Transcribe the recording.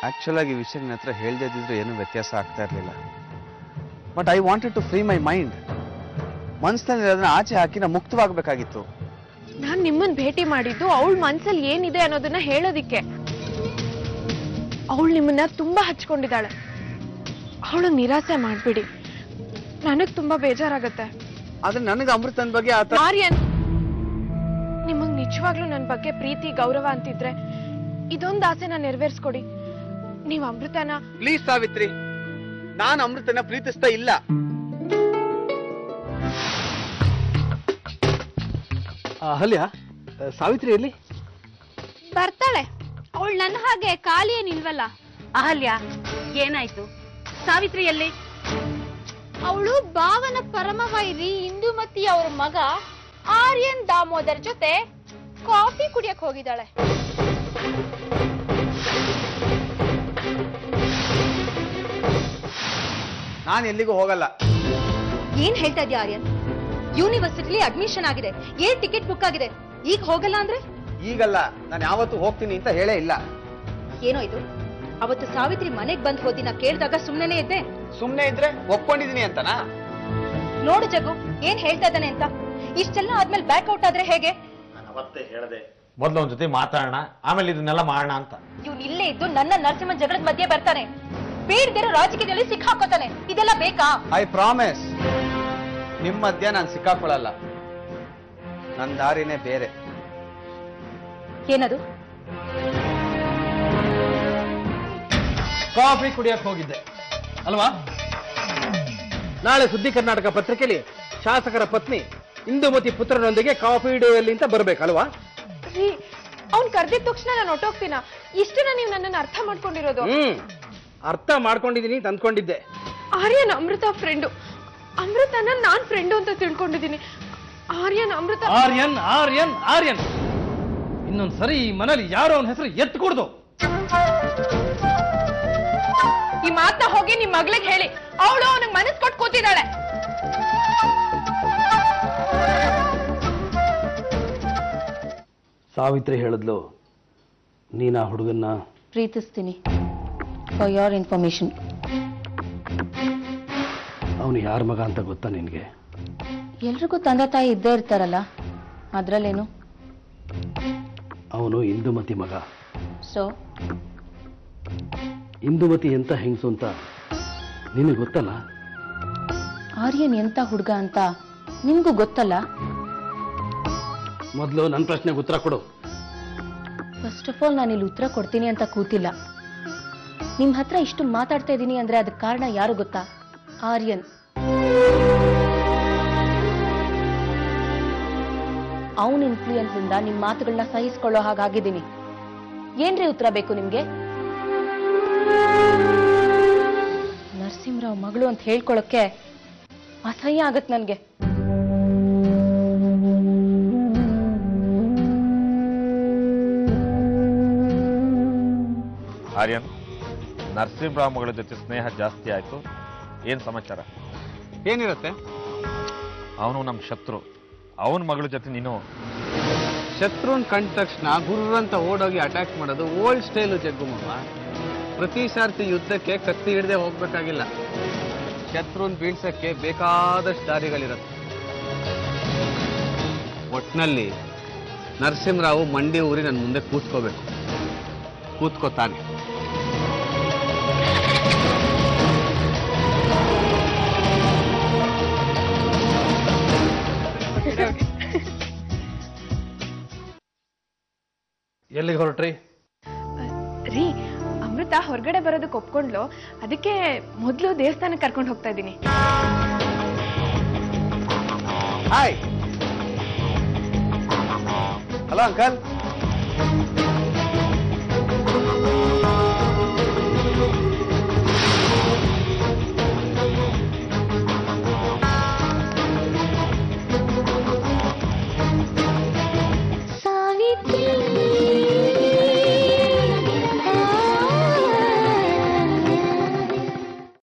Actual ಆಗಿ ವಿಷಯ ನನ್ನ ಹತ್ರ ಹೇಳ್ದೇ ಇದ್ದಿದ್ರೆ ಏನೂ ವ್ಯತ್ಯಾಸ ಆಗ್ತಾ ಇರಲಿಲ್ಲ. But I wanted to free my mind. ಮನಸ್ಸಿನಲ್ಲಿ ಅದನ್ನ ಆಚೆ ಹಾಕಿ ನಾ ಮುಕ್ತವಾಗಬೇಕಾಗಿತ್ತು. ನಾನು ನಿಮ್ಮನ್ನ ಭೇಟಿ ಮಾಡಿದ್ದು ಅವಳ ಮನ್ಸಲ್ಲಿ ಏನಿದೆ ಅನ್ನೋದನ್ನ ಹೇಳೋದಿಕ್ಕೆ. ಅವಳು ನಿಮ್ಮನ್ನ ತುಂಬಾ ಹಚ್ಕೊಂಡಿದ್ದಾಳೆ. ಅವಳು ನಿರಾಸೆ ಮಾಡ್ಬಿಡಿ, ನನಗ್ ತುಂಬಾ ಬೇಜಾರಾಗತ್ತೆ. ಆದ್ರೆ ನನಗೆ ಅಮೃತನ ಬಗ್ಗೆ ಆರ್ಯನ್, ನಿಮಗ್ ನಿಜವಾಗ್ಲೂ ನನ್ನ ಬಗ್ಗೆ ಪ್ರೀತಿ ಗೌರವ ಅಂತಿದ್ರೆ ಇದೊಂದು ಆಸೆನ ನೆರವೇರಿಸ್ಕೊಡಿ. ನೀವು ಅಮೃತನ ಪ್ಲೀಸ್ ಸಾವಿತ್ರಿ, ನಾನು ಅಮೃತನ ಪ್ರೀತಿಸ್ತಾ ಇಲ್ಲ. ಅಹಲ್ಯ, ಸಾವಿತ್ರಿ ಎಲ್ಲಿ? ಬರ್ತಾಳೆ. ಅವಳು ನನ್ನ ಹಾಗೆ ಖಾಲಿ ಏನಿಲ್ವಲ್ಲ. ಅಹಲ್ಯ, ಏನಾಯ್ತು? ಸಾವಿತ್ರಿ ಎಲ್ಲಿ? ಅವಳು ಭಾವನ ಪರಮವೈರಿ ಇಂದುಮತಿ ಅವ್ರ ಮಗ ಆರ್ಯನ್ ದಾಮೋದರ್ ಜೊತೆ ಕಾಫಿ ಕುಡಿಯಕ್ ಹೋಗಿದ್ದಾಳೆ. ನಾನು ಎಲ್ಲಿಗೂ ಹೋಗಲ್ಲ. ಏನ್ ಹೇಳ್ತಾ ಇದ್ಯಾ ಆರ್ಯನ್? ಯೂನಿವರ್ಸಿಟಿಲಿ ಅಡ್ಮಿಷನ್ ಆಗಿದೆ, ಏನ್ ಟಿಕೆಟ್ ಬುಕ್ ಆಗಿದೆ, ಈಗ ಹೋಗಲ್ಲ ಅಂದ್ರೆ? ಈಗಲ್ಲ, ನಾನು ಯಾವತ್ತೂ ಹೋಗ್ತೀನಿ ಅಂತ ಹೇಳೇ ಇಲ್ಲ. ಏನೋ ಇದು? ಅವತ್ತು ಸಾವಿತ್ರಿ ಮನೆಗ್ ಬಂದ್ ಹೋದಿ ನಾ ಕೇಳಿದಾಗ ಸುಮ್ನೆನೇ ಇದ್ದೆ. ಸುಮ್ನೆ ಇದ್ರೆ ಒಪ್ಕೊಂಡಿದೀನಿ ಅಂತನಾ? ನೋಡು ಜಗ್ಗು, ಏನ್ ಹೇಳ್ತಾ ಇದ್ದಾನೆ ಅಂತ. ಇಷ್ಟೆಲ್ಲ ಆದ್ಮೇಲೆ ಬ್ಯಾಕ್ಔಟ್ ಆದ್ರೆ ಹೇಗೆ? ನಾನು ಅವತ್ತೇ ಹೇಳ್ದೆ, ಮೊದ್ಲು ಅವನ ಜೊತೆ ಮಾತಾಡೋಣ, ಆಮೇಲೆ ಇದನ್ನೆಲ್ಲ ಮಾಡೋಣ ಅಂತ. ಇವ್ನು ಇಲ್ಲೇ ಇದ್ದು ನನ್ನ ನರಸಿಂಹನ್ ಜಗಳದ ಮಧ್ಯೆ ಬರ್ತಾನೆ, ಬೇಡದಿರೋ ರಾಜಕೀಯದಲ್ಲಿ ಸಿಕ್ಕಾಕೋತಾನೆ. ಇದೆಲ್ಲ ಬೇಕಾ? ಐ ಪ್ರಾಮಿಸ್, ನಿಮ್ಮ ಮಧ್ಯ ನಾನು ಸಿಕ್ಕಾಕೊಳ್ಳಲ್ಲ. ನನ್ನ ದಾರಿನೇ ಬೇರೆ. ಏನದು? ಕಾಫಿ ಕುಡಿಯಕ್ ಹೋಗಿದ್ದೆ ಅಲ್ವಾ? ನಾಳೆ ಸುದ್ದಿ ಕರ್ನಾಟಕ ಪತ್ರಿಕೆಯಲ್ಲಿ ಶಾಸಕರ ಪತ್ನಿ ಇಂದುಮತಿ ಪುತ್ರನೊಂದಿಗೆ ಕಾಫಿ ಡೇಯಲ್ಲಿ ಅಂತ ಬರ್ಬೇಕಲ್ವಾ? ಅವ್ನ್ ಕರ್ದಿದ ತಕ್ಷಣ ನಾನು ಹೊಟ್ಟೋಗ್ತೀನ. ಇಷ್ಟನ್ನ ನೀವು ನನ್ನನ್ನು ಅರ್ಥ ಮಾಡ್ಕೊಂಡಿರೋದು? ಅರ್ಥ ಮಾಡ್ಕೊಂಡಿದೀನಿ ಅಂತ ಅಂದ್ಕೊಂಡಿದ್ದೆ. ಆರ್ಯನ್ ಅಮೃತ ಫ್ರೆಂಡು, ಅಮೃತನ ನಾನ್ ಫ್ರೆಂಡು ಅಂತ ತಿಳ್ಕೊಂಡಿದ್ದೀನಿ. ಆರ್ಯನ್ ಅಮೃತ ಆರ್ಯನ್ ಆರ್ಯನ್ ಆರ್ಯನ್ ಇನ್ನೊಂದ್ ಸರಿ ಈ ಮನೇಲಿ ಯಾರೋ ಅವನ ಹೆಸರು ಎತ್ಕೊಡ್ದು. ಈ ಮಾತನ್ನ ಹೋಗಿ ನಿಮ್ ಮಗಳಿಗೆ ಹೇಳಿ, ಅವಳು ಅವನಿಗೆ ಮನಸ್ಸು ಕೊಟ್ಟು ಕೂತಿದ್ದಾಳೆ. ಸಾವಿತ್ರಿ ಹೇಳಿದ್ಲು, ನೀನಾ ಹುಡುಗನ್ನ ಪ್ರೀತಿಸ್ತೀನಿ. For your information. ಅವನು ಯಾರ ಮಗ ಅಂತ ಗೊತ್ತಾ ನಿನ್ಗೆ? ಎಲ್ರಿಗೂ ತಂದೆ ತಾಯಿ ಇದ್ದೇ ಇರ್ತಾರಲ್ಲ, ಅದ್ರಲ್ಲೇನು? ಅವನು ಇಂದುಮತಿ ಮಗ. ಸೊ ಇಂದುಮತಿ ಎಂತ ಹೆಂಗಸು ಅಂತ ನಿನಗೆ ಗೊತ್ತಲ್ಲ? ಆರ್ಯನ್ ಎಂತ ಹುಡುಗ ಅಂತ ನಿಮ್ಗೂ ಗೊತ್ತಲ್ಲ? ಮೊದಲು ನನ್ನ ಪ್ರಶ್ನೆಗೆ ಉತ್ತರ ಕೊಡು. ಫಸ್ಟ್ ಆಫ್ ಆಲ್, ನಾನು ಇಲ್ಲಿ ಉತ್ತರ ಕೊಡ್ತೀನಿ ಅಂತ ಕೂತಿಲ್ಲ. ನಿಮ್ ಹತ್ರ ಇಷ್ಟು ಮಾತಾಡ್ತಾ ಇದ್ದೀನಿ ಅಂದ್ರೆ ಅದಕ್ಕೆ ಕಾರಣ ಯಾರು ಗೊತ್ತಾ? ಆರ್ಯನ್. ಅವನ ಇನ್ಫ್ಲೂಯೆನ್ಸ್ ಇಂದ ನಿಮ್ ಮಾತುಗಳನ್ನ ಸಹಿಸ್ಕೊಳ್ಳೋ ಹಾಗಾಗಿದ್ದೀನಿ. ಏನ್ರಿ ಉತ್ತರ ಬೇಕು ನಿಮ್ಗೆ? ನರಸಿಂಹರಾವ್ ಮಗಳು ಅಂತ ಹೇಳ್ಕೊಳಕ್ಕೆ ಅಸಹ್ಯ ಆಗತ್ ನನ್ಗೆ. ಆರ್ಯನ್, ನರಸಿಂಹರಾವ್ ಮಗಳ ಜೊತೆ ಸ್ನೇಹ ಜಾಸ್ತಿ ಆಯ್ತು, ಏನ್ ಸಮಾಚಾರ? ಏನಿರುತ್ತೆ? ಅವನು ನಮ್ಮ ಶತ್ರು, ಅವನ ಮಗಳ ಜೊತೆ ನೀನು ಶತ್ರುನ್ ಕಂಡ ತಕ್ಷಣ ಗುರ್ರಂತ ಓಡೋಗಿ ಅಟ್ಯಾಕ್ ಮಾಡೋದು ಓಲ್ಡ್ ಸ್ಟೈಲು ಜಗ್ಗುಮಮ್ಮ. ಪ್ರತಿ ಸಾರ್ತಿ ಯುದ್ಧಕ್ಕೆ ಕತ್ತಿ ಹಿಡದೆ ಹೋಗ್ಬೇಕಾಗಿಲ್ಲ. ಶತ್ರುನ್ ಬೀಳ್ಸಕ್ಕೆ ಬೇಕಾದಷ್ಟು ದಾರಿಗಳಿರುತ್ತೆ. ಒಟ್ನಲ್ಲಿ ನರಸಿಂಹರಾವು ಮಂಡಿ ಊರಿ ನನ್ನ ಮುಂದೆ ಕೂತ್ಕೋಬೇಕು. ಕೂತ್ಕೋತಾನೆ. ಎಲ್ಲಿಗೆ ಹೊರಟ್ರಿ? ರೀ, ಅಮೃತ ಹೊರಗಡೆ ಬರೋದಕ್ಕೆ ಒಪ್ಕೊಂಡ್ಲು, ಅದಕ್ಕೆ ಮೊದಲು ದೇವಸ್ಥಾನಕ್ಕೆ ಕರ್ಕೊಂಡು ಹೋಗ್ತಾ ಇದ್ದೀನಿ. Hi, hello uncle.